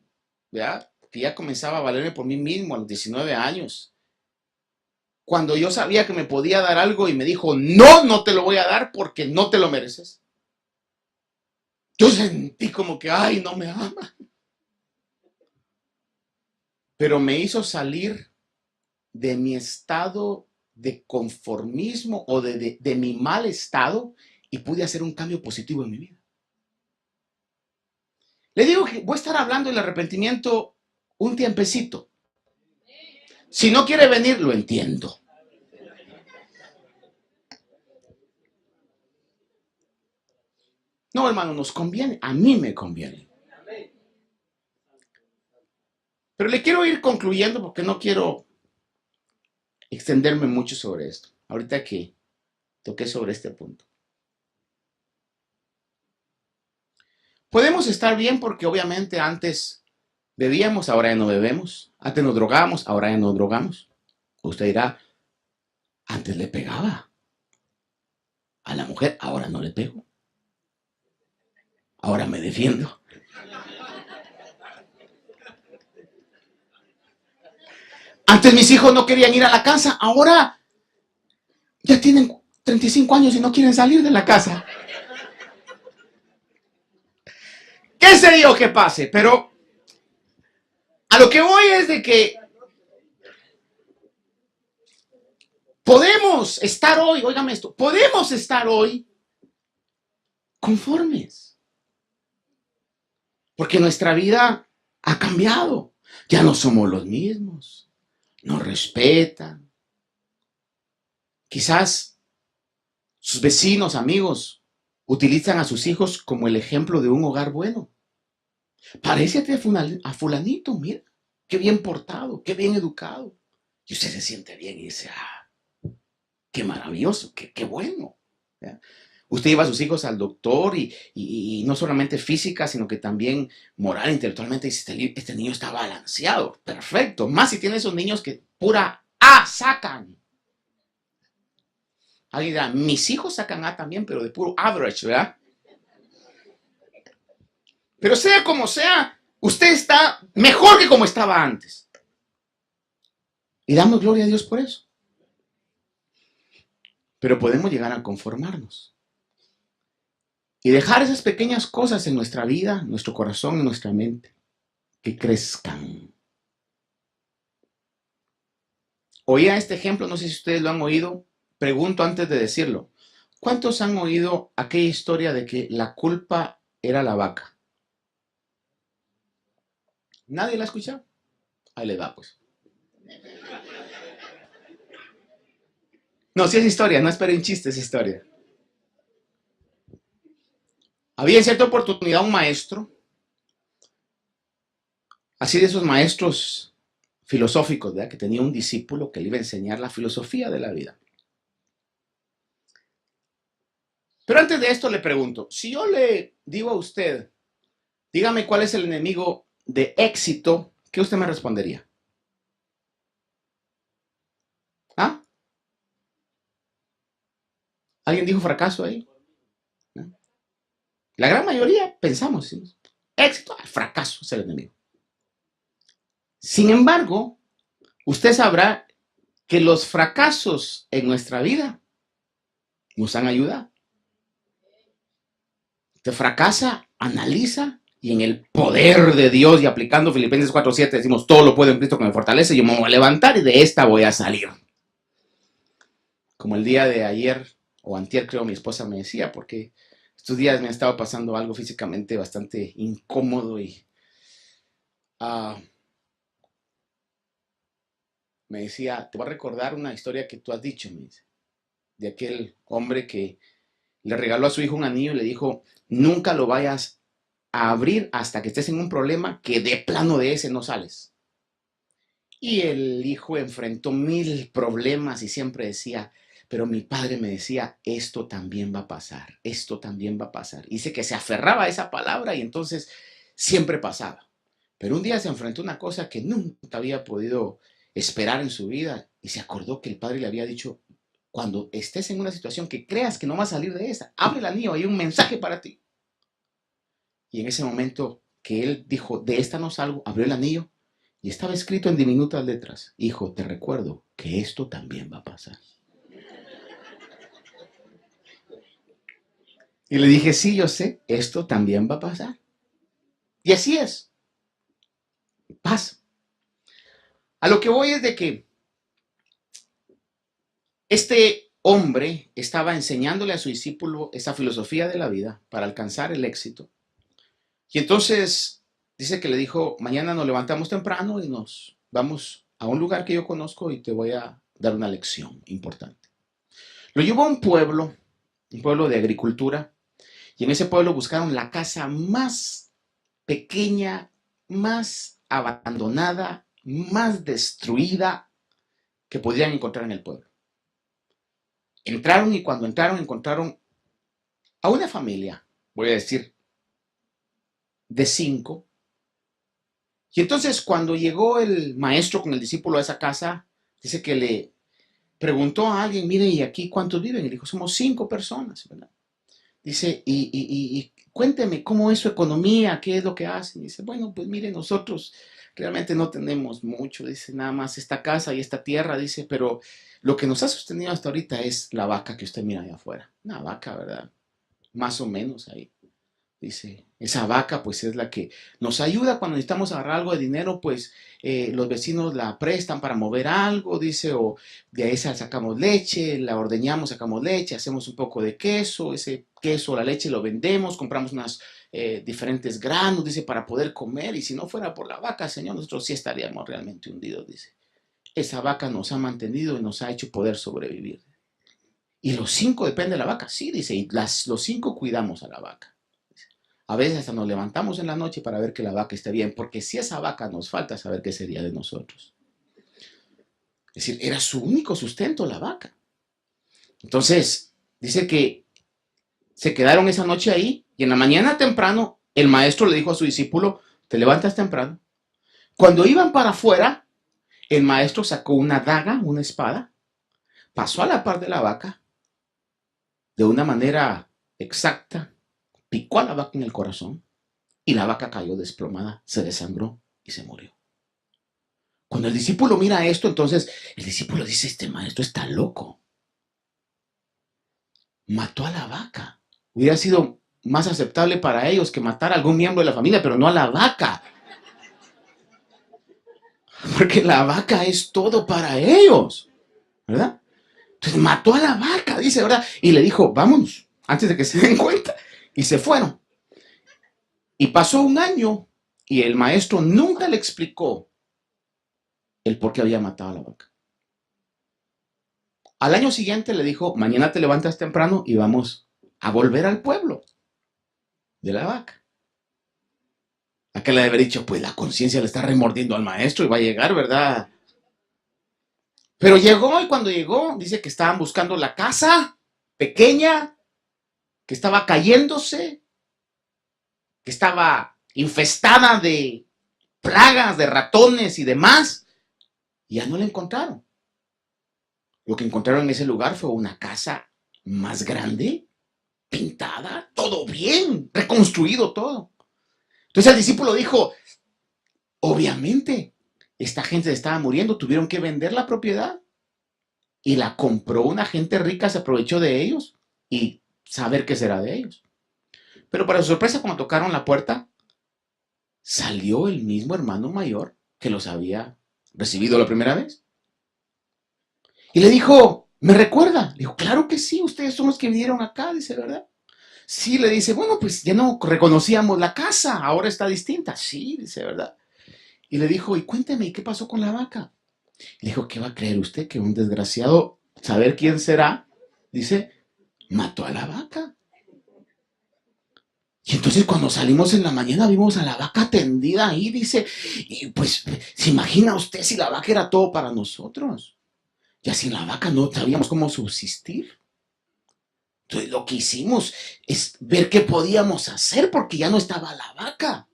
¿verdad? Que ya comenzaba a valerme por mí mismo a los 19 años. Cuando yo sabía que me podía dar algo y me dijo, no, no te lo voy a dar porque no te lo mereces. Yo sentí como que, ay, no me ama. Pero me hizo salir de mi estado de conformismo o de mi mal estado y pude hacer un cambio positivo en mi vida. Le digo que voy a estar hablando del arrepentimiento un tiempecito. Si no quiere venir, lo entiendo. No, hermano, nos conviene. A mí me conviene. Pero le quiero ir concluyendo porque no quiero extenderme mucho sobre esto. Ahorita que toqué sobre este punto. Podemos estar bien porque obviamente antes bebíamos, ahora ya no bebemos. Antes nos drogamos, ahora ya no drogamos. Usted dirá, antes le pegaba a la mujer, ahora no le pego. Ahora me defiendo. Antes mis hijos no querían ir a la casa, ahora ya tienen 35 años y no quieren salir de la casa. ¿Qué sé yo que pase? Pero a lo que voy es de que podemos estar hoy, óigame esto, podemos estar hoy conformes. Porque nuestra vida ha cambiado. Ya no somos los mismos. Nos respetan. Quizás sus vecinos, amigos, utilizan a sus hijos como el ejemplo de un hogar bueno. Parécete a fulanito, mira, qué bien portado, qué bien educado. Y usted se siente bien y dice, qué maravilloso, qué bueno. ¿Ya? Usted lleva a sus hijos al doctor y no solamente física, sino que también moral, intelectualmente, dice, este niño está balanceado, perfecto. Más si tiene esos niños que pura A sacan. Alguien dirá, mis hijos sacan A también, pero de puro average, ¿verdad? Pero sea como sea, usted está mejor que como estaba antes. Y damos gloria a Dios por eso. Pero podemos llegar a conformarnos. Y dejar esas pequeñas cosas en nuestra vida, en nuestro corazón, en nuestra mente, que crezcan. Oía este ejemplo, no sé si ustedes lo han oído. Pregunto antes de decirlo. ¿Cuántos han oído aquella historia de que la culpa era la vaca? ¿Nadie la ha escuchado? Ahí le va, pues. No, si es historia, no esperen chistes, es historia. Había en cierta oportunidad un maestro, así de esos maestros filosóficos, ¿verdad? Que tenía un discípulo que le iba a enseñar la filosofía de la vida. Pero antes de esto le pregunto, si yo le digo a usted, dígame cuál es el enemigo de éxito, ¿qué usted me respondería? ¿Ah? ¿Alguien dijo fracaso ahí? ¿No? La gran mayoría pensamos, ¿sí? Éxito, fracaso es el enemigo. Sin embargo, usted sabrá que los fracasos en nuestra vida nos han ayudado. Te fracasa, analiza y en el poder de Dios y aplicando Filipenses 4:7 decimos todo lo puedo en Cristo que me fortalece, yo me voy a levantar y de esta voy a salir. Como el día de ayer o antier creo mi esposa me decía, porque estos días me ha estado pasando algo físicamente bastante incómodo y me decía, te voy a recordar una historia que tú has dicho, me dice, de aquel hombre que le regaló a su hijo un anillo y le dijo, nunca lo vayas a abrir hasta que estés en un problema que de plano de ese no sales. Y el hijo enfrentó 1000 problemas y siempre decía, pero mi padre me decía, esto también va a pasar, esto también va a pasar. Dice que se aferraba a esa palabra y entonces siempre pasaba. Pero un día se enfrentó a una cosa que nunca había podido esperar en su vida y se acordó que el padre le había dicho, cuando estés en una situación que creas que no va a salir de esa, abre el anillo, hay un mensaje para ti. Y en ese momento que él dijo, de esta no salgo, abrió el anillo y estaba escrito en diminutas letras, hijo, te recuerdo que esto también va a pasar. Y le dije, sí, yo sé, esto también va a pasar. Y así es. Pasa. A lo que voy es de que este hombre estaba enseñándole a su discípulo esa filosofía de la vida para alcanzar el éxito. Y entonces dice que le dijo, mañana nos levantamos temprano y nos vamos a un lugar que yo conozco y te voy a dar una lección importante. Lo llevó a un pueblo de agricultura, y en ese pueblo buscaron la casa más pequeña, más abandonada, más destruida que podían encontrar en el pueblo. Entraron y cuando entraron encontraron a una familia, voy a decir, de 5. Y entonces cuando llegó el maestro con el discípulo a esa casa, dice que le preguntó a alguien, mire, ¿y aquí cuántos viven? Y dijo, somos 5 personas, ¿verdad? Dice, y cuénteme, ¿cómo es su economía? ¿Qué es lo que hacen? Dice, bueno, pues mire, nosotros realmente no tenemos mucho, dice, nada más esta casa y esta tierra, dice, pero lo que nos ha sostenido hasta ahorita es la vaca que usted mira allá afuera. Una vaca, ¿verdad? Más o menos ahí. Dice, esa vaca pues es la que nos ayuda cuando necesitamos agarrar algo de dinero, pues los vecinos la prestan para mover algo, dice, o de ahí sacamos leche, la ordeñamos, sacamos leche, hacemos un poco de queso, ese queso, la leche lo vendemos, compramos unas diferentes granos, dice, para poder comer, y si no fuera por la vaca, Señor, nosotros sí estaríamos realmente hundidos, dice. Esa vaca nos ha mantenido y nos ha hecho poder sobrevivir. Y los 5 dependen de la vaca, sí, dice, y los 5 cuidamos a la vaca. A veces hasta nos levantamos en la noche para ver que la vaca esté bien, porque si esa vaca nos falta, saber qué sería de nosotros. Es decir, era su único sustento la vaca. Entonces, dice que se quedaron esa noche ahí y en la mañana temprano el maestro le dijo a su discípulo, te levantas temprano. Cuando iban para afuera, el maestro sacó una daga, una espada, pasó a la par de la vaca de una manera exacta, picó a la vaca en el corazón y la vaca cayó desplomada, se desangró y se murió. Cuando el discípulo mira esto, entonces el discípulo dice, este maestro está loco. Mató a la vaca. Hubiera sido más aceptable para ellos que matar a algún miembro de la familia, pero no a la vaca. Porque la vaca es todo para ellos, ¿verdad? Entonces mató a la vaca, dice, ¿verdad? Y le dijo, vámonos, antes de que se den cuenta. Y se fueron. Y pasó un año y el maestro nunca le explicó el por qué había matado a la vaca. Al año siguiente le dijo, mañana te levantas temprano y vamos a volver al pueblo de la vaca. Aquel le debe haber dicho, pues la conciencia le está remordiendo al maestro y va a llegar, ¿verdad? Pero llegó y cuando llegó, dice que estaban buscando la casa pequeña, que estaba cayéndose, que estaba infestada de plagas, de ratones y demás, y ya no la encontraron. Lo que encontraron en ese lugar fue una casa más grande, pintada, todo bien, reconstruido todo. Entonces el discípulo dijo, obviamente, esta gente se estaba muriendo, tuvieron que vender la propiedad y la compró una gente rica, se aprovechó de ellos y saber qué será de ellos. Pero para su sorpresa, cuando tocaron la puerta, salió el mismo hermano mayor que los había recibido la primera vez. Y le dijo, ¿me recuerda? Le dijo, claro que sí, ustedes son los que vinieron acá, dice, ¿verdad? Sí, le dice, bueno, pues ya no reconocíamos la casa, ahora está distinta. Sí, dice, ¿verdad? Y le dijo, y cuénteme, ¿y qué pasó con la vaca? Y le dijo, ¿qué va a creer usted? Que un desgraciado, saber quién será, dice, mató a la vaca. Y entonces cuando salimos en la mañana vimos a la vaca tendida ahí, dice, y pues, ¿se imagina usted si la vaca era todo para nosotros? Ya sin la vaca no sabíamos cómo subsistir. Entonces lo que hicimos es ver qué podíamos hacer porque ya no estaba la vaca.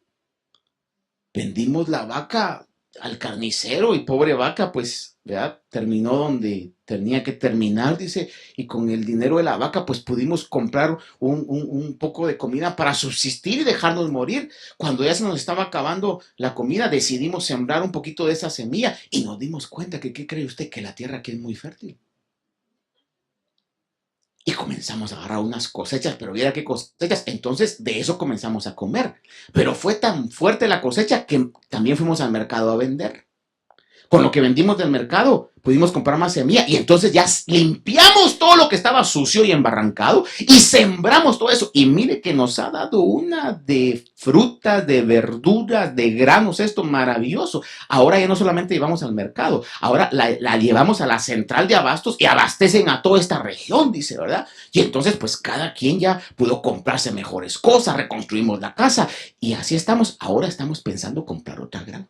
Vendimos la vaca al carnicero y pobre vaca, pues, ¿verdad? Terminó donde tenía que terminar, dice, y con el dinero de la vaca, pues pudimos comprar un poco de comida para subsistir y dejarnos morir. Cuando ya se nos estaba acabando la comida, decidimos sembrar un poquito de esa semilla y nos dimos cuenta que, ¿qué cree usted? Que la tierra aquí es muy fértil. Y comenzamos a agarrar unas cosechas, pero viera qué cosechas. Entonces de eso comenzamos a comer. Pero fue tan fuerte la cosecha que también fuimos al mercado a vender. Con lo que vendimos del mercado, pudimos comprar más semilla y entonces ya limpiamos todo lo que estaba sucio y embarrancado y sembramos todo eso. Y mire que nos ha dado una de frutas, de verduras, de granos, esto maravilloso. Ahora ya no solamente llevamos al mercado, ahora la llevamos a la central de abastos y abastecen a toda esta región, dice, ¿verdad? Y entonces pues cada quien ya pudo comprarse mejores cosas, reconstruimos la casa y así estamos. Ahora estamos pensando comprar otra granja.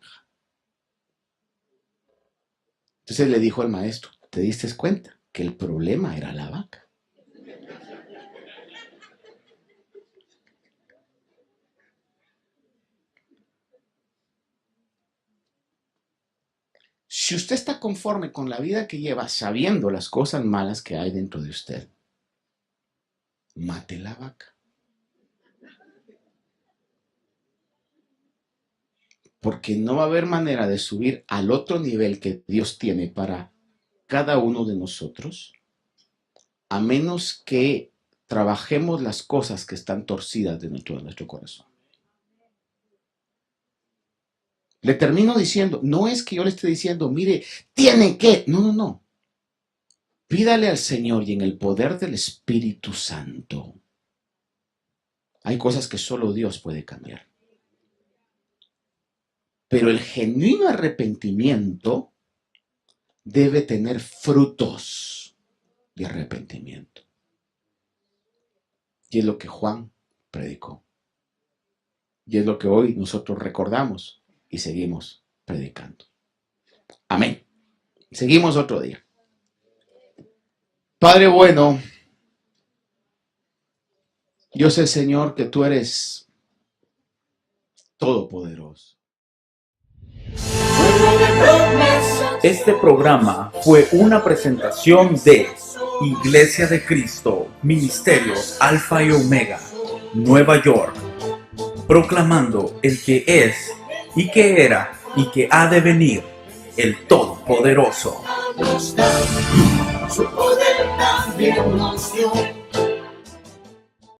Entonces le dijo al maestro, ¿te diste cuenta? Que el problema era la vaca. Si usted está conforme con la vida que lleva, sabiendo las cosas malas que hay dentro de usted, mate la vaca. Porque no va a haber manera de subir al otro nivel que Dios tiene para cada uno de nosotros, a menos que trabajemos las cosas que están torcidas dentro de nuestro corazón. Le termino diciendo, no es que yo le esté diciendo, mire, tiene que, no. Pídale al Señor y en el poder del Espíritu Santo. Hay cosas que solo Dios puede cambiar. Pero el genuino arrepentimiento debe tener frutos de arrepentimiento. Y es lo que Juan predicó. Y es lo que hoy nosotros recordamos y seguimos predicando. Amén. Seguimos otro día. Padre bueno, yo sé, Señor, que tú eres todopoderoso. Este programa fue una presentación de Iglesia de Cristo, Ministerios Alfa y Omega, Nueva York, proclamando el que es y que era y que ha de venir, el Todopoderoso. Su poder también nos dio.